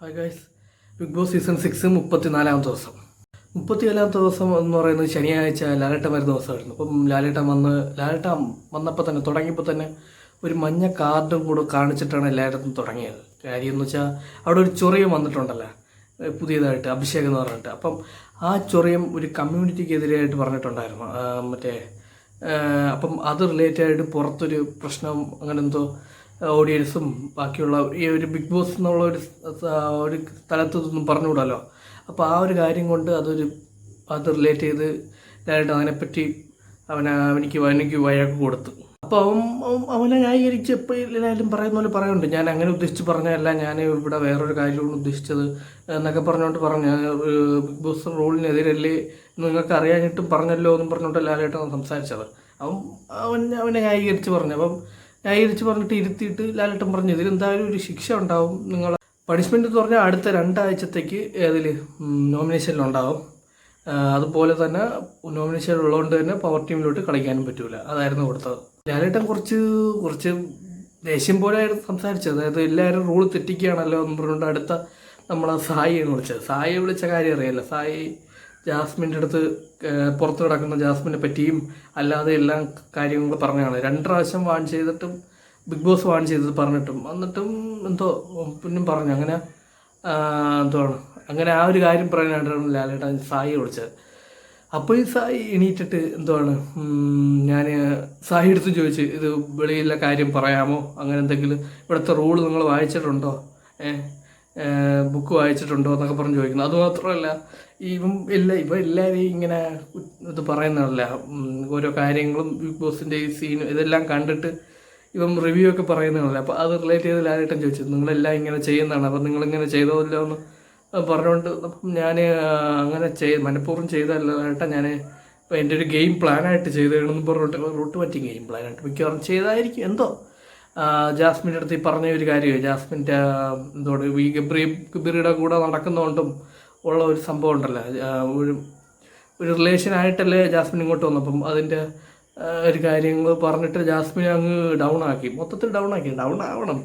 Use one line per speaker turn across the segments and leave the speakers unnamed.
Hi guys, Bigg Boss season 6 34-ാമത്തെ ദിവസം. 34-ാമത്തെ ദിവസം എന്ന് പറയുന്നത് ശനിയാഴ്ച ലാലേട്ടൻ വരുന്ന ദിവസമായിരുന്നു. അപ്പം ലാലേട്ടൻ വന്നപ്പോൾ തന്നെ തുടങ്ങിയപ്പോൾ തന്നെ ഒരു മഞ്ഞ കാർഡും കൂടെ കാണിച്ചിട്ടാണ് എല്ലായിടത്തും തുടങ്ങിയത്. കാര്യം എന്ന് വെച്ചാൽ അവിടെ ഒരു ചൊറിയം വന്നിട്ടുണ്ടല്ലോ പുതിയതായിട്ട്, അഭിഷേകം എന്ന് പറഞ്ഞിട്ട്. അപ്പം ആ ചൊറിയം ഒരു കമ്മ്യൂണിറ്റിക്കെതിരായിട്ട് പറഞ്ഞിട്ടുണ്ടായിരുന്നു. അപ്പം അത് റിലേറ്റഡ് പുറത്തൊരു പ്രശ്നം അങ്ങനെ എന്തോ ഓഡിയൻസും ബാക്കിയുള്ള ഈ ഒരു ബിഗ് ബോസ് എന്നുള്ള ഒരു സ്ഥലത്തൊന്നും പറഞ്ഞുകൂടാലോ. അപ്പോൾ ആ ഒരു കാര്യം കൊണ്ട് അത് റിലേറ്റ് ചെയ്ത് ഡയറക്റ്റ് അതിനെപ്പറ്റി അവനിക്ക് വഴക്ക് കൊടുത്തു. അപ്പോൾ അവനെ ന്യായീകരിച്ച് എപ്പോൾ എല്ലാവരും പറയുന്ന പോലെ പറയുന്നുണ്ട്, ഞാൻ അങ്ങനെ ഉദ്ദേശിച്ച് പറഞ്ഞതല്ല, ഞാൻ ഇവിടെ വേറൊരു കാര്യമാണ് ഉദ്ദേശിച്ചത് എന്നൊക്കെ പറഞ്ഞുകൊണ്ട് പറഞ്ഞു. ബിഗ് ബോസ് റൂളിനെതിരല്ലേ നിങ്ങൾക്ക് അറിയാഞ്ഞിട്ടും പറഞ്ഞല്ലോ എന്നും പറഞ്ഞുകൊണ്ട് ലാലേട്ടൻ സംസാരിച്ചത്. അവനെ ന്യായീകരിച്ച് പറഞ്ഞു. അപ്പം ന്യായീകരിച്ച് പറഞ്ഞിട്ട് ഇരുത്തിയിട്ട് ലാലേട്ടൻ പറഞ്ഞു, ഇതിലെന്തായാലും ഒരു ശിക്ഷ ഉണ്ടാവും, നിങ്ങൾ പണിഷ്മെൻറ്റ് എന്ന് പറഞ്ഞാൽ അടുത്ത 2 ആഴ്ചത്തേക്ക് നോമിനേഷനിലുണ്ടാവും. അതുപോലെ തന്നെ നോമിനേഷൻ ഉള്ളതുകൊണ്ട് തന്നെ പവർ ടീമിലോട്ട് കളിക്കാനും പറ്റൂല. അതായിരുന്നു കൊടുത്തത്. ലാലേട്ടൻ കുറച്ച് ദേഷ്യം പോലെ ആയിരുന്നു സംസാരിച്ചത്. അതായത് എല്ലാവരും റൂൾ തെറ്റിക്കുകയാണല്ലോ എന്ന് പറഞ്ഞുകൊണ്ട് അടുത്ത നമ്മളെ സായിയാണ് വിളിച്ചത്. സായിയെ വിളിച്ച കാര്യം അറിയാമല്ലോ. സായി ജാസ്മിൻ്റെ അടുത്ത് പുറത്ത് കിടക്കുന്ന ജാസ്മിനെ പറ്റിയും അല്ലാതെ എല്ലാം കാര്യങ്ങൾ പറഞ്ഞാണ്. 2 പ്രാവശ്യം വാൺ ചെയ്തിട്ടും ബിഗ് ബോസ് വാൺ ചെയ്തത് പറഞ്ഞിട്ടും എന്നിട്ടും എന്തോ പിന്നും പറഞ്ഞു. അങ്ങനെ ആ ഒരു കാര്യം പറയാനായിട്ടാണ് ലാലേട്ടൻ സായി വിളിച്ചത്. അപ്പോൾ ഈ സായി എണീറ്റിട്ട് ഞാൻ സായി എടുത്ത് ചോദിച്ചു, ഇത് വെളിയിലെ കാര്യം പറയാമോ, അങ്ങനെ എന്തെങ്കിലും ഇവിടുത്തെ റൂൾ നിങ്ങൾ വായിച്ചിട്ടുണ്ടോ, ബുക്ക് വായിച്ചിട്ടുണ്ടോ എന്നൊക്കെ പറഞ്ഞ് ചോദിക്കുന്നു. അതുമാത്രമല്ല എല്ലാവരെയും ഇങ്ങനെ ഇത് പറയുന്നതല്ല, ഓരോ കാര്യങ്ങളും ബിഗ് ബോസിൻ്റെ ഈ സീനും ഇതെല്ലാം കണ്ടിട്ട് റിവ്യൂ ഒക്കെ പറയുന്നതല്ല. അപ്പോൾ അത് റിലേറ്റ് ചെയ്ത് ലാലേട്ടൻ ചോദിച്ചു, നിങ്ങളെല്ലാം ഇങ്ങനെ ചെയ്യുന്നതാണ്, അപ്പം നിങ്ങളിങ്ങനെ ചെയ്തതല്ലോ എന്ന് പറഞ്ഞുകൊണ്ട് ഞാൻ അങ്ങനെ മനഃപൂർവ്വം ചെയ്തതല്ല ലാലേട്ടൻ, ഞാൻ എൻ്റെ ഒരു ഗെയിം പ്ലാനായിട്ട് ചെയ്തതാണെന്ന് പറഞ്ഞിട്ട് റൂട്ട് പറ്റി ഗെയിം പ്ലാനായിട്ട് മിക്കവാറും ചെയ്തായിരിക്കും എന്തോ. ജാസ്മിൻ്റെ അടുത്ത് ഈ പറഞ്ഞ ഒരു കാര്യമാണ്, ജാസ്മിൻ്റെ ഈ ഗബ്രിയുടെ കൂടെ നടക്കുന്നതുകൊണ്ടും ഉള്ള ഒരു സംഭവം ഉണ്ടല്ലോ, ഒരു റിലേഷനായിട്ടല്ലേ ജാസ്മിൻ ഇങ്ങോട്ട് വന്നപ്പം അതിൻ്റെ ഒരു കാര്യങ്ങൾ പറഞ്ഞിട്ട് ജാസ്മിനെ അങ്ങ് മൊത്തത്തിൽ ഡൗൺ ആവണം.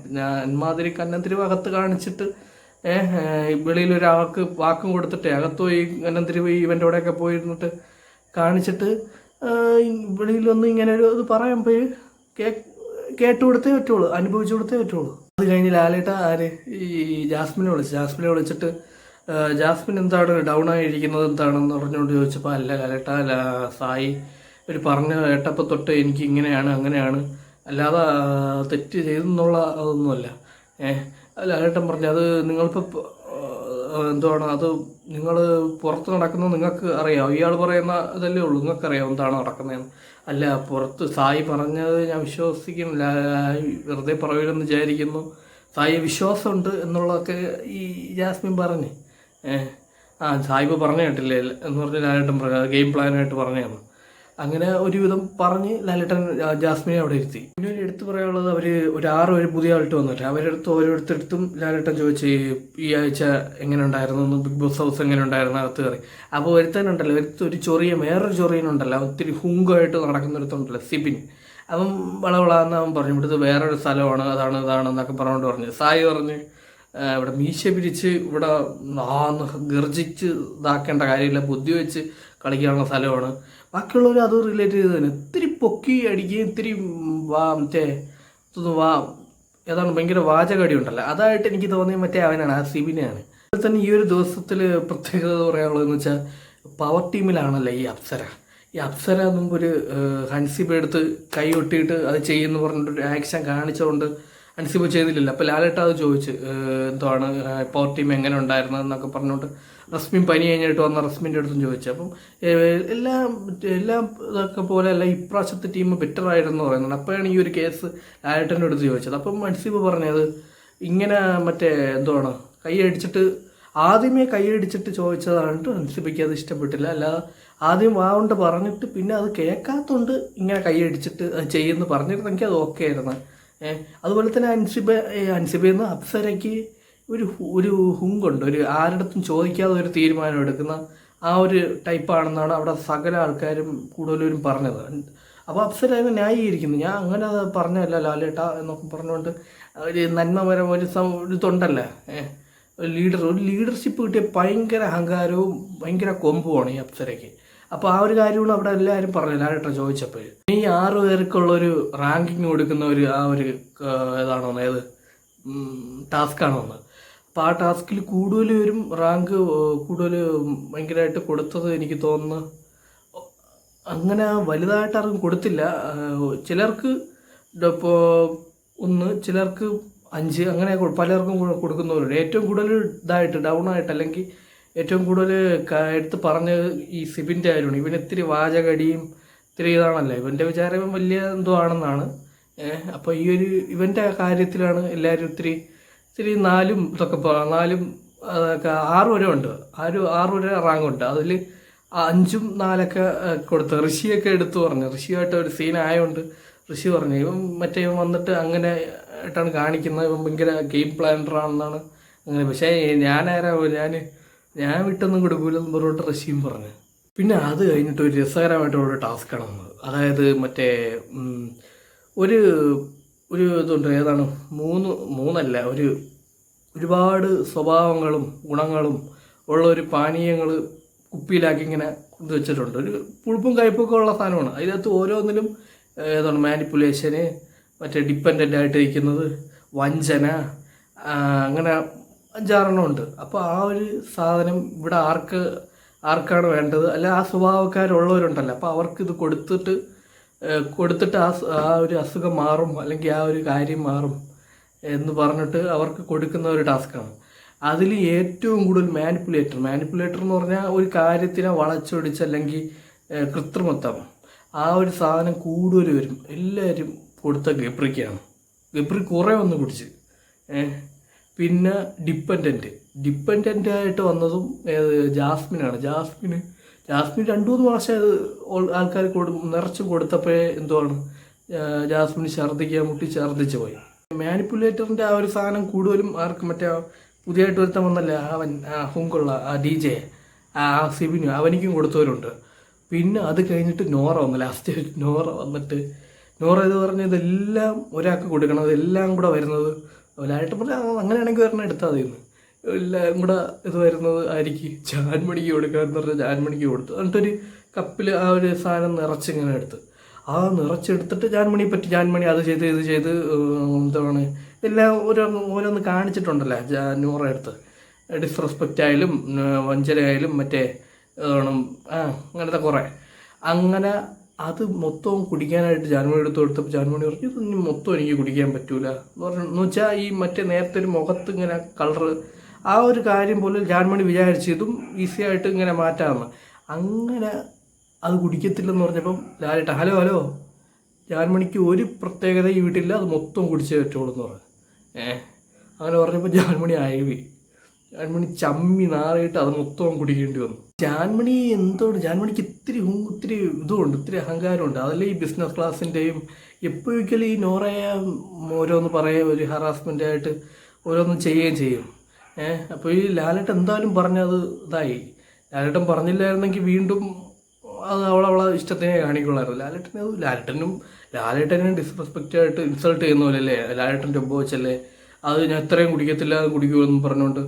എന്മാതിരി കന്നന്തിരിവ് അകത്ത് കാണിച്ചിട്ട് വെളിയിലൊരാൾക്ക് വാക്കും കൊടുത്തിട്ട് അകത്ത് പോയി കന്നന്തിരിവ് ഇവൻ്റെ കൂടെയൊക്കെ പോയിരുന്നിട്ട് കാണിച്ചിട്ട് വെളിയിൽ വന്ന് ഇങ്ങനെ ഒരു ഇത് പറയാൻ പോയി കേട്ട് കൊടുത്തേ പറ്റുള്ളൂ, അനുഭവിച്ചു കൊടുത്തേ പറ്റുള്ളൂ. അത് കഴിഞ്ഞ് ലാലേട്ട ഈ ജാസ്മിനെ വിളിച്ചിട്ട് ജാസ്മിൻ എന്താണ് ഡൗൺ ആയിരിക്കുന്നത് എന്താണെന്ന് പറഞ്ഞുകൊണ്ട് ചോദിച്ചപ്പോൾ അല്ല ലാലേട്ട, സായി ഒരു പറഞ്ഞ കേട്ടപ്പോൾ തൊട്ട് എനിക്ക് ഇങ്ങനെയാണ് അങ്ങനെയാണ്, അല്ലാതെ തെറ്റ് ചെയ്തെന്നുള്ള അതൊന്നുമല്ല. ലാലേട്ടൻ പറഞ്ഞു, അത് നിങ്ങളിപ്പോൾ അത് നിങ്ങൾ പുറത്ത് നടക്കുന്നത് നിങ്ങൾക്ക് അറിയാം, ഇയാൾ പറയുന്ന ഇതല്ലേ ഉള്ളൂ, നിങ്ങൾക്കറിയാം എന്താണ് നടക്കുന്നതെന്ന്. അല്ല, പുറത്ത് സായി പറഞ്ഞത് ഞാൻ വിശ്വസിക്കുന്നില്ല, വെറുതെ പറയില്ലെന്ന് വിചാരിക്കുന്നു, സായി വിശ്വാസമുണ്ട് എന്നുള്ളതൊക്കെ ഈ ജാസ്മിൻ പറഞ്ഞ് സായിപ്പ് പറഞ്ഞു കേട്ടില്ലേ എന്ന് പറഞ്ഞ് ലാലേട്ടൻ ഗെയിം പ്ലാനായിട്ട് പറഞ്ഞതാണ്. അങ്ങനെ ഒരുവിധം പറഞ്ഞ് ലാലേട്ടൻ ജാസ്മിനെ അവിടെ ഇരുത്തി. പിന്നെ എടുത്തു പറയാനുള്ളത്, ഒരു 6 പേര് പുതിയ ആൾട്ട് വന്നിട്ട് ഓരോരുത്തടുത്തും ലാലേട്ടൻ ചോദിച്ച് ഈ ആഴ്ച എങ്ങനെ ഉണ്ടായിരുന്നു, ബിഗ് ബോസ് ഹൗസ് എങ്ങനെ ഉണ്ടായിരുന്നു അകത്ത് കയറി. അപ്പോൾ ഒരുത്തനുണ്ടല്ലോ, ഒരു വേറൊരു ചൊറിയനുണ്ടല്ലോ, ഒത്തിരി ഹുങ്കായിട്ട് നടക്കുന്നൊരുത്തുണ്ടല്ലോ സിബിൻ, അവൻ വളവളാന്ന് അവൻ പറഞ്ഞു, ഇവിടുത്തെ വേറൊരു സ്ഥലമാണ്, ഇതാണെന്നൊക്കെ പറഞ്ഞുകൊണ്ട് പറഞ്ഞു. സായി പറഞ്ഞ് ഇവിടെ മീശ പിരിച്ച് ഇവിടെ ഗർജിച്ച് ഇതാക്കേണ്ട കാര്യമില്ല, ബുദ്ധി വെച്ച് കളിക്കാനുള്ള സ്ഥലമാണ്. ബാക്കിയുള്ളവർ അത് റിലേറ്റ് ചെയ്ത് തന്നെ ഇത്തിരി പൊക്കി അടിക്കുകയും ഇത്തിരി ഭയങ്കര വാചകടി ഉണ്ടല്ലോ, അതായിട്ട് എനിക്ക് തോന്നിയ അവനാണ്, ആ സിബിനെയാണ്. അതുപോലെ തന്നെ ഈ ഒരു ദിവസത്തിൽ പ്രത്യേകത പറയാനുള്ളതെന്ന് വെച്ചാൽ പവർ ടീമിലാണല്ലോ ഈ അപ്സര മുമ്പ് ഒരു ഹൻസിബ എടുത്ത് കൈ ഒട്ടിയിട്ട് അത് ചെയ്യുമെന്ന് പറഞ്ഞിട്ടൊരു ആക്ഷൻ കാണിച്ചുകൊണ്ട് ഹൻസിബ ചെയ്തില്ലല്ലോ. അപ്പോൾ ലാലേട്ട അത് ചോദിച്ച് പവർ ടീം എങ്ങനെ ഉണ്ടായിരുന്നു എന്നൊക്കെ പറഞ്ഞുകൊണ്ട് റസ്മിൻ പനി കഴിഞ്ഞിട്ട് വന്ന റസ്മിൻ്റെ അടുത്തും ചോദിച്ചു. അപ്പം എല്ലാം ഇതൊക്കെ പോലെ അല്ല, ഇപ്രാവശ്യത്തെ ടീം ബെറ്റർ ആയിരുന്നു പറയുന്നുണ്ട്. അപ്പോഴാണ് ഈ ഒരു കേസ് ലാലേട്ടൻ്റെ അടുത്ത് ചോദിച്ചത്. അപ്പം ഹൻസിബ പറഞ്ഞത് ഇങ്ങനെ ആദ്യമേ കൈയടിച്ചിട്ട് ചോദിച്ചതാണിട്ട് ഹൻസിബയ്ക്ക് അത് ഇഷ്ടപ്പെട്ടില്ല, അല്ലാതെ ആദ്യം വാവുകൊണ്ട് പറഞ്ഞിട്ട് പിന്നെ അത് കേൾക്കാത്തതുകൊണ്ട് ഇങ്ങനെ കൈയടിച്ചിട്ട് അത് ചെയ്യുമെന്ന് പറഞ്ഞിരുന്നെങ്കിൽ അത് ഓക്കെ ആയിരുന്നു. അതുപോലെ തന്നെ ഹൻസിബയെന്ന് അപ്സരയ്ക്ക് ഒരു ഹുങ്കുണ്ട്, ഒരു ആരുടെടുത്തും ചോദിക്കാതെ ഒരു തീരുമാനം എടുക്കുന്ന ആ ഒരു ടൈപ്പാണെന്നാണ് അവിടെ സകല ആൾക്കാരും കൂടുതലും പറഞ്ഞത്. അപ്പോൾ അപ്സര അതിനെ ന്യായീകരിക്കുന്നു, ഞാൻ അങ്ങനെ പറഞ്ഞല്ല ലാലേട്ട എന്നൊക്കെ പറഞ്ഞുകൊണ്ട് ഒരു നന്മപരം ഒരു ഇതുണ്ടല്ലേ, ഒരു ലീഡർഷിപ്പ് കിട്ടിയ ഭയങ്കര അഹങ്കാരവും ഭയങ്കര കൊമ്പുമാണ് ഈ അപ്സരയ്ക്ക്. അപ്പോൾ ആ ഒരു കാര്യമാണ് അവിടെ എല്ലാവരും പറഞ്ഞു ലാലേട്ടൻ ചോദിച്ചപ്പോൾ. ഈ 6 പേർക്കുള്ളൊരു റാങ്കിങ് കൊടുക്കുന്ന ഏതാണോ ഏത് ടാസ്ക്കാണോ ഒന്ന്. അപ്പോൾ ആ ടാസ്കിൽ കൂടുതൽ വരും റാങ്ക് കൂടുതൽ ഭയങ്കരമായിട്ട് കൊടുത്തത് എനിക്ക് തോന്നുന്നു അങ്ങനെ വലുതായിട്ട് ആർക്കും കൊടുത്തില്ല. ചിലർക്ക് ഇപ്പോൾ 1, ചിലർക്ക് 5 അങ്ങനെ പലർക്കും കൊടുക്കുന്നവരുണ്ട്. ഏറ്റവും കൂടുതൽ ഡൗൺ ആയിട്ട് അല്ലെങ്കിൽ ഏറ്റവും കൂടുതൽ എടുത്ത് പറഞ്ഞത് ഈ സിബിൻ്റെ കാര്യമാണ്. ഇവന് ഇത്തിരി വാചകടിയും ഇത്തിരി ഇതാണല്ലോ, ഇവൻ്റെ വിചാരം വലിയ എന്തോ ആണെന്നാണ്. അപ്പോൾ ഇവൻ്റെ കാര്യത്തിലാണ് എല്ലാവരും ഇത്തിരി 4 ഇതൊക്കെ 4 6 വരെ ഉണ്ട്. 6 വരെ റാങ്കുണ്ട്. അതിൽ 5ഉം 4ഒക്കെ കൊടുത്തു. ഋഷിയൊക്കെ എടുത്തു പറഞ്ഞു. ഋഷിയായിട്ട് ഒരു സീൻ ആയതുകൊണ്ട് ഋഷി പറഞ്ഞു ഇവൻ വന്നിട്ട് അങ്ങനെ ആയിട്ടാണ് കാണിക്കുന്നത്, ഇവൻ ഭയങ്കര ഗെയിം പ്ലാനറാണെന്നാണ് അങ്ങനെ. പക്ഷേ ഞാൻ വിട്ടൊന്നും കൊടുക്കൂലെന്ന് പറഞ്ഞിട്ട് ഋഷിയും പറഞ്ഞു. പിന്നെ അത് കഴിഞ്ഞിട്ട് ഒരു രസകരമായിട്ടുള്ള ടാസ്ക്കാണ് വന്നത്. അതായത് മറ്റേ ഒരു ഇതുണ്ട്, ഏതാണ് 3 ഒരുപാട് സ്വഭാവങ്ങളും ഗുണങ്ങളും ഉള്ള ഒരു പാനീയങ്ങൾ കുപ്പിയിലാക്കി ഇങ്ങനെ ഇത് വെച്ചിട്ടുണ്ട്. ഒരു പുളിപ്പും കയ്പൊക്കെ ഉള്ള സാധനമാണ്. അതിനകത്ത് ഓരോന്നിലും ഏതാണ് മാനിപ്പുലേഷന്, മറ്റേ ഡിപ്പെൻഡൻ്റ് ആയിട്ട് ഇരിക്കുന്നത്, വഞ്ചന, അങ്ങനെ 5-6 ഉണ്ട്. അപ്പോൾ ആ ഒരു സാധനം ഇവിടെ ആർക്കാണ് വേണ്ടത്, അല്ല ആ സ്വഭാവക്കാരുള്ളവരുണ്ടല്ലോ, അപ്പോൾ അവർക്ക് ഇത് കൊടുത്തിട്ട് ആ ഒരു അസുഖം മാറും അല്ലെങ്കിൽ ആ ഒരു കാര്യം മാറും എന്ന് പറഞ്ഞിട്ട് അവർക്ക് കൊടുക്കുന്ന ഒരു ടാസ്ക്കാണ്. അതിൽ ഏറ്റവും കൂടുതൽ മാനിപ്പുലേറ്റർ എന്ന് പറഞ്ഞാൽ ഒരു കാര്യത്തിനെ വളച്ചൊടിച്ച് അല്ലെങ്കിൽ കൃത്രിമത്വം, ആ ഒരു സാധനം കൂടുതൽ വരും. എല്ലാവരും കൊടുത്ത ഗബ്രിക്കാണ്. ഗബ്രി കുറേ ഒന്ന് കുടിച്ച്. പിന്നെ ഡിപ്പെൻഡൻ്റ് ആയിട്ട് വന്നതും ജാസ്മിനാണ്. ജാസ്മിൻ 2-3 പ്രാവശ്യം ആൾക്കാർ നിറച്ച് കൊടുത്തപ്പോഴേ എന്തുവാണ് ജാസ്മിന് ഛർദ്ദിച്ച് പോയി. മാനിപ്പുലേറ്ററിൻ്റെ ആ ഒരു സാധനം കൂടുതലും ആർക്ക് മറ്റേ പുതിയതായിട്ട് ഒരുത്തം വന്നല്ലേ ഹുങ്കുള്ള ആ DJ സിബിന്, അവനിക്കും കൊടുത്തവരുണ്ട്. പിന്നെ അത് കഴിഞ്ഞിട്ട് നോറ വന്നു. ലാസ്റ്റ് നോറ വന്നിട്ട് ഇത് പറഞ്ഞ ഇതെല്ലാം ഒരാൾക്ക് കൊടുക്കണം, ഇതെല്ലാം കൂടെ വരുന്നത് ലാലേട്ടൻ പറഞ്ഞാൽ അങ്ങനെയാണെങ്കിൽ ഒരെണ്ണം എടുത്താൽ മതിയെന്ന്. എല്ലാം കൂടെ ഇത് വരുന്നത് ആയിരിക്കും ജാൻമണിക്ക് കൊടുക്കാമെന്ന് പറഞ്ഞാൽ ജാൻമണിക്ക് കൊടുത്തു. എന്നിട്ടൊരു കപ്പിൽ ആ ഒരു സാധനം നിറച്ചിങ്ങനെ എടുത്ത് നിറച്ചെടുത്തിട്ട് ജാൻമണി അത് ചെയ്ത് ഇത് ചെയ്ത് എന്താണ് എല്ലാം ഓരോന്ന് കാണിച്ചിട്ടുണ്ടല്ലോ നൂറ എടുത്ത്. ഡിസ്റെസ്പെക്റ്റ് ആയാലും വഞ്ചനയായാലും മറ്റേ അങ്ങനത്തെ കുറേ. അങ്ങനെ അത് മൊത്തവും കുടിക്കാനായിട്ട് ജാൻമണി എടുത്ത് കൊടുത്തപ്പോൾ ജാൻമണി പറഞ്ഞു ഇതൊന്നും മൊത്തം എനിക്ക് കുടിക്കാൻ പറ്റൂല എന്ന് വെച്ചാൽ ഈ മറ്റേ നേരത്തെ ഒരു മുഖത്ത് ഇങ്ങനെ കളറ് ആ ഒരു കാര്യം പോലെ ജാൻമണി വിചാരിച്ചു ഇതും ഈസി ആയിട്ട് ഇങ്ങനെ മാറ്റാമെന്ന്. അങ്ങനെ അത് കുടിക്കത്തില്ലെന്ന് പറഞ്ഞപ്പം ലാലേട്ടൻ ഹലോ ജാൻമണിക്ക് ഒരു പ്രത്യേകത ഈ വീട്ടില്ല, അത് മൊത്തം കുടിച്ചേ പറ്റുള്ളൂ എന്ന് പറഞ്ഞു. അങ്ങനെ പറഞ്ഞപ്പോൾ ജാൻമണി ചമ്മി നാറിയിട്ട് അത് മൊത്തം കുടിക്കേണ്ടി വന്നു. ജാൻമണിക്ക് ഇത്തിരി ഇതുമുണ്ട്, ഇത്തിരി അഹങ്കാരമുണ്ട്. അതല്ലേ ഈ ബിസിനസ് ക്ലാസ്സിൻ്റെയും എപ്പോഴൊരിക്കലും ഈ നോറയെ ഓരോന്ന് പറയുക ഒരു ഹറാസ്മെൻ്റ് ആയിട്ട് ഓരോന്ന് ചെയ്യുകയും ചെയ്യും. അപ്പോൾ ഈ ലാലേട്ടൻ എന്തായാലും പറഞ്ഞത് ഇതായി. ലാലേട്ടൻ പറഞ്ഞില്ലായിരുന്നെങ്കിൽ വീണ്ടും അത് അവളെ ഇഷ്ടത്തിനെ കാണിക്കുള്ളായിരുന്നു. ലാലേട്ടനെ ഡിസ്റെസ്പെക്റ്റ് ആയിട്ട് ഇൻസൾട്ട് ചെയ്യുന്ന പോലെയല്ലേ ലാലേട്ടൻ്റെ ഒപ്പം വെച്ചല്ലേ അത് ഞാൻ ഇത്രയും കുടിക്കത്തില്ല കുടിക്കുമെന്ന് പറഞ്ഞുകൊണ്ട്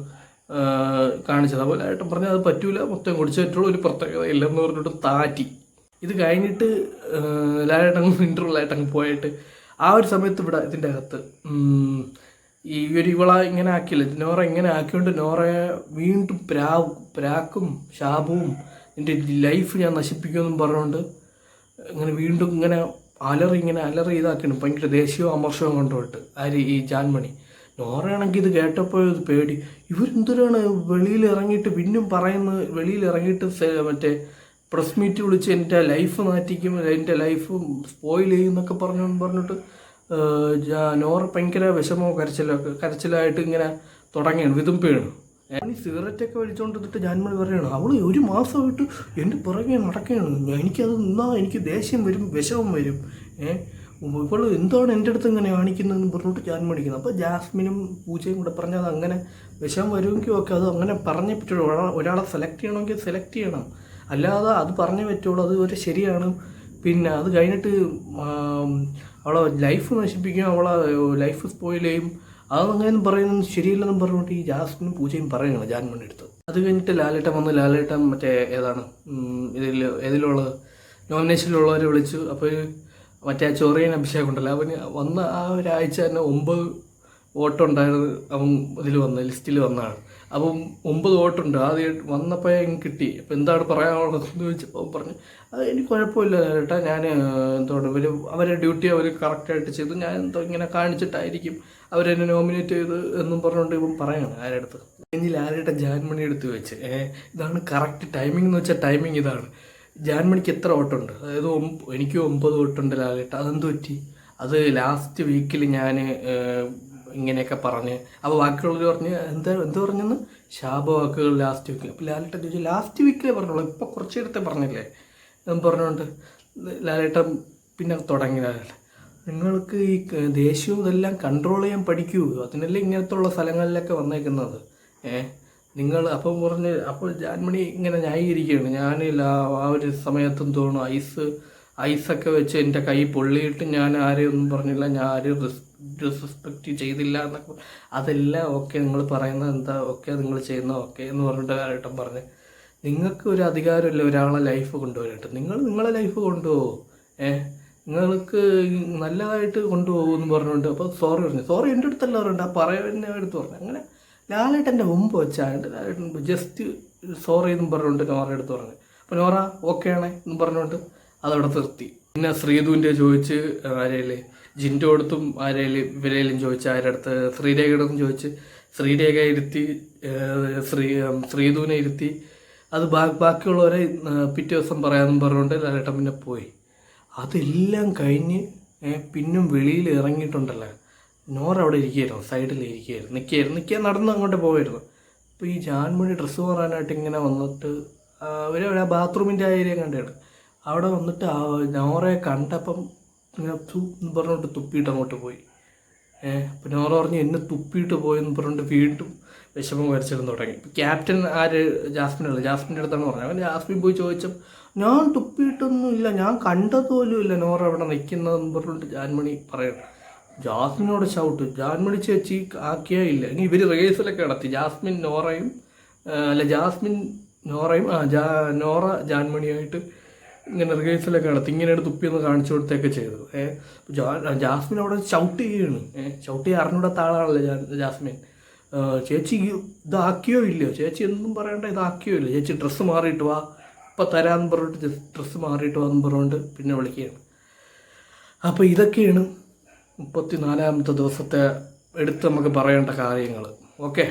കാണിച്ചത്. അപ്പോൾ ലാലേട്ടൻ പറഞ്ഞാൽ അത് പറ്റൂല, മൊത്തം കുടിച്ചു പറ്റുള്ള ഒരു പ്രത്യേകത ഇല്ലെന്ന് പറഞ്ഞിട്ട് താറ്റി. ഇത് കഴിഞ്ഞിട്ട് ലാലേട്ടൻ ഇൻ്റർവ്യൂലായിട്ടങ്ങ് പോയിട്ട് ആ ഒരു സമയത്ത് ഇവിടെ ഇതിൻ്റെ അകത്ത് ഇവളെ ഇങ്ങനെ ആക്കിയില്ല, നോറ ഇങ്ങനെ ആക്കിയോണ്ട് നോറയെ വീണ്ടും പ്രാക്കും ശാപവും എൻ്റെ ലൈഫ് ഞാൻ നശിപ്പിക്കുമെന്നും പറഞ്ഞുകൊണ്ട് ഇങ്ങനെ വീണ്ടും ഇങ്ങനെ അലറി ഇതാക്കണം. ഭയങ്കര ദേഷ്യവും അമർഷവും കൊണ്ടുപോയിട്ട് ഈ ജാൻമണി. നോറയാണെങ്കിൽ ഇത് കേട്ടപ്പോൾ ഇത് പേടി. ഇവരെന്തിനാണ് വെളിയിൽ ഇറങ്ങിയിട്ട് മറ്റേ പ്രസ് മീറ്റ് വിളിച്ച് എൻ്റെ ലൈഫ് മാറ്റിക്കും, എൻ്റെ ലൈഫ് സ്പോയിൽ ചെയ്യും എന്നൊക്കെ പറഞ്ഞിട്ട് നോറ ഭയങ്കര വിഷമോ കരച്ചിലായിട്ട് ഇങ്ങനെ തുടങ്ങിയാണ്, വിതുമ്പയാണ്. സിഗരറ്റൊക്കെ വലിച്ചുകൊണ്ടിട്ട് ജാൻമണി പറയുകയാണ് അവൾ 1 മാസമായിട്ട് എൻ്റെ പുറകെ നടക്കുകയാണ്, എനിക്ക് ദേഷ്യം വരും, വിഷമം വരും, ഇപ്പോൾ എന്താണ് എൻ്റെ അടുത്ത് ഇങ്ങനെ കാണിക്കുന്നതെന്ന് പറഞ്ഞിട്ട് ജാൻമണിക്കുന്നത്. അപ്പോൾ ജാസ്മിനും പൂജയും കൂടെ പറഞ്ഞാൽ അത് അങ്ങനെ വിഷമം വരുമെങ്കിൽ ഒക്കെ അത് അങ്ങനെ പറഞ്ഞേ പറ്റുള്ളൂ. ഒരാളെ സെലക്ട് ചെയ്യണമെങ്കിൽ സെലക്ട് ചെയ്യണം, അല്ലാതെ അത് പറഞ്ഞേ പറ്റുള്ളൂ, അത് ഒരു ശരിയാണ്. പിന്നെ അത് കഴിഞ്ഞിട്ട് അവളെ ലൈഫ് നശിപ്പിക്കും, അവളെ ലൈഫ് സ്പോയിൽ ചെയ്യും, അങ്ങനെയൊന്നും പറയുന്നത് ശരിയല്ലെന്നും പറഞ്ഞുകൊണ്ട് ഈ ജാസ്മിനും പൂജയും പറയണം ജാൻമണി എടുത്ത്. അത് കഴിഞ്ഞിട്ട് ലാലേട്ടൻ വന്ന് ലാലേട്ടൻ മറ്റേ ഏതാണ് ഏതിലുള്ളത് നോമിനേഷനിലുള്ളവരെ വിളിച്ചു. അപ്പോൾ മറ്റേ ആ ചൊറിയൻ അഭിഷേകം ഉണ്ടല്ലോ, അവന് വന്ന ആ ഒരാഴ്ച തന്നെ 9 വോട്ടുണ്ടായിരുന്നു. അവൻ ഇതിൽ വന്ന ലിസ്റ്റിൽ വന്നതാണ്. അപ്പം 9 വോട്ടുണ്ട്. ആദ്യം വന്നപ്പോൾ എനിക്ക് കിട്ടി. അപ്പോൾ എന്താണ് പറയാനുള്ളതെന്ന് ചോദിച്ചപ്പോൾ പറഞ്ഞു അത് എനിക്ക് കുഴപ്പമില്ല ചേട്ടാ, ഞാൻ എന്തുകൊണ്ട് അവരെ ഡ്യൂട്ടി അവർ കറക്റ്റായിട്ട് ചെയ്തു, ഞാൻ എന്തോ ഇങ്ങനെ കാണിച്ചിട്ടായിരിക്കും അവരെന്നെ നോമിനേറ്റ് ചെയ്ത് എന്നും പറഞ്ഞുകൊണ്ട് ഇപ്പം പറയണം ആരെടുത്ത്. ഇനി ലാലേട്ടൻ ജാൻമണി എടുത്ത് വെച്ച് ഇതാണ് കറക്റ്റ് ടൈമിംഗ് എന്ന് വെച്ചാൽ ടൈമിംഗ് ഇതാണ്. ജാൻമണിക്ക് എത്ര വോട്ടുണ്ട്? അതായത് എനിക്ക് 9 വോട്ടുണ്ട് ലാലേട്ട. അതെന്ത് പറ്റി? അത് ലാസ്റ്റ് വീക്കിൽ ഞാൻ ഇങ്ങനെയൊക്കെ പറഞ്ഞ് അപ്പോൾ ബാക്കിയുള്ളവർ പറഞ്ഞ് എന്ത് പറഞ്ഞെന്ന് ശാപവാക്കുകൾ ലാസ്റ്റ് വീക്കിൽ. അപ്പോൾ ലാലേട്ടൻ ചോദിച്ചു ലാസ്റ്റ് വീക്കിലേ പറഞ്ഞോളൂ, ഇപ്പോൾ കുറച്ച് നേരത്തെ പറഞ്ഞില്ലേ എന്ന് പറഞ്ഞുകൊണ്ട് ലാലേട്ടൻ പിന്നെ തുടങ്ങി. ലാലേട്ടൻ നിങ്ങൾക്ക് ഈ ദേഷ്യവും ഇതെല്ലാം കൺട്രോൾ ചെയ്യാൻ പഠിക്കൂ, അതിനല്ലേ ഇങ്ങനത്തുള്ള സ്ഥലങ്ങളിലൊക്കെ വന്നേക്കുന്നത്. നിങ്ങൾ അപ്പം പറഞ്ഞ് അപ്പോൾ ജാൻമണി ഇങ്ങനെ ന്യായീകരിക്കുകയാണ്. ഞാൻ ആ ഒരു സമയത്തും തോന്നുന്നു ഐസൊക്കെ വെച്ച് എൻ്റെ കൈ പൊള്ളിയിട്ട് ഞാൻ ആരെയും ഒന്നും പറഞ്ഞില്ല, ഞാൻ ആരെയും ഡിസ്റെസ്പെക്റ്റ് ചെയ്തില്ല എന്നൊക്കെ. അതെല്ലാം ഓക്കെ, നിങ്ങൾ പറയുന്നത് എന്താ ഓക്കെ, നിങ്ങൾ ചെയ്യുന്നത് ഓക്കെ എന്ന് പറഞ്ഞിട്ട് ലാലേട്ടൻ പറഞ്ഞ് നിങ്ങൾക്ക് ഒരു അധികാരമില്ല ഒരാളെ ലൈഫ് കൊണ്ടുപോയിട്ട്. നിങ്ങളെ ലൈഫ് കൊണ്ടുപോകുമോ? നിങ്ങൾക്ക് നല്ലതായിട്ട് കൊണ്ടുപോകുമെന്ന് പറഞ്ഞുകൊണ്ട് അപ്പോൾ സോറി പറഞ്ഞു. സോറി എൻ്റെ അടുത്തല്ല പറഞ്ഞിട്ട് ആ പറയുന്ന എടുത്ത് പറഞ്ഞു. അങ്ങനെ ലാലേട്ടൻ്റെ മുമ്പ് വെച്ചാണ്ട് ലാലേട്ടൻ ജസ്റ്റ് സോറി എന്നും പറഞ്ഞുകൊണ്ട് നോറ എടുത്ത് പറഞ്ഞു. അപ്പോൾ നോറ ഓക്കെ ആണേ എന്നും പറഞ്ഞുകൊണ്ട് അതവിടെ നിർത്തി. പിന്നെ ശ്രീധുവിൻ്റെ ചോദിച്ച് ആരേല് ജിൻ്റെ അടുത്തും ആരേല് ഇവരേലും ചോദിച്ച് ആരടുത്ത് ശ്രീരേഖയുടെ അടുത്തും ചോദിച്ച് ശ്രീരേഖ ഇരുത്തി ശ്രീധുവിനെ ഇരുത്തി. അത് ബാക്കിയുള്ളവരെ പിറ്റേ ദിവസം പറയാമെന്നും പറഞ്ഞുകൊണ്ട് ലാലേട്ടൻ പിന്നെ പോയി. അതെല്ലാം കഴിഞ്ഞ് പിന്നും വെളിയിൽ ഇറങ്ങിയിട്ടുണ്ടല്ലോ, നോറ അവിടെ ഇരിക്കുകയായിരുന്നു, സൈഡിൽ നിൽക്കാൻ നടന്ന് അങ്ങോട്ട് പോകായിരുന്നു. അപ്പോൾ ഈ ജാൻമണി ഡ്രസ്സ് മാറാനായിട്ട് ഇങ്ങനെ വന്നിട്ട് ഒരു ബാത്റൂമിൻ്റെ ആ ഏരിയ കണ്ടാണ്. അവിടെ വന്നിട്ട് നോറയെ കണ്ടപ്പം ഇങ്ങനെ പറഞ്ഞുകൊണ്ട് തുപ്പിയിട്ട് അങ്ങോട്ട് പോയി. അപ്പോൾ നോറ പറഞ്ഞ് എന്നെ തുപ്പിയിട്ട് പോയെന്ന് പറഞ്ഞുകൊണ്ട് വീണ്ടും വിഷമം വരച്ചിരുന്ന് തുടങ്ങി. ക്യാപ്റ്റൻ ജാസ്മിനല്ല, ജാസ്മിൻ്റെ അടുത്താണ് പറഞ്ഞത്. അവൻ ജാസ്മിൻ പോയി ചോദിച്ചപ്പോൾ ഞാൻ തുപ്പിയിട്ടൊന്നുമില്ല, ഞാൻ കണ്ടതുപോലും ഇല്ല നോറ അവിടെ നിൽക്കുന്നതെന്ന് പറഞ്ഞിട്ട് ജാൻമണി പറയണം. ജാസ്മിനോട് ഷൗട്ട്, ജാൻമണി ചേച്ചി ആക്കിയേ ഇല്ല. ഇനി ഇവർ റിഹേഴ്സലൊക്കെ നടത്തി, നോറ ജാൻമണിയായിട്ട് ഇങ്ങനെ റിഹേഴ്സലൊക്കെ നടത്തി, ഇങ്ങനെ തുപ്പിയൊന്ന് കാണിച്ചു കൊടുത്തൊക്കെ ചെയ്തു. ജാസ്മിൻ അവിടെ ഷൗട്ട് ചെയ്യുകയാണ്. ഷൗട്ട് ചെയ്യാൻ അറിഞ്ഞൂടാത്ത ആളാണല്ലോ ജാസ്മിൻ. ചേച്ചി ഇതാക്കിയോ ഇല്ലയോ, ചേച്ചി എന്തും പറയണ്ട, ഇതാക്കിയോ ഇല്ല, ചേച്ചി ഡ്രസ്സ് മാറിയിട്ട് വാ, ഇപ്പം തരാമെന്ന് പറഞ്ഞിട്ട് ഡ്രസ്സ് മാറിയിട്ട് വാന്ന് പറഞ്ഞുകൊണ്ട് പിന്നെ വിളിക്കുകയാണ്. അപ്പോൾ ഇതൊക്കെയാണ് 34ാമത്തെ ദിവസത്തെ എടുത്ത് നമുക്ക് പറയേണ്ട കാര്യങ്ങൾ. ഓക്കെ.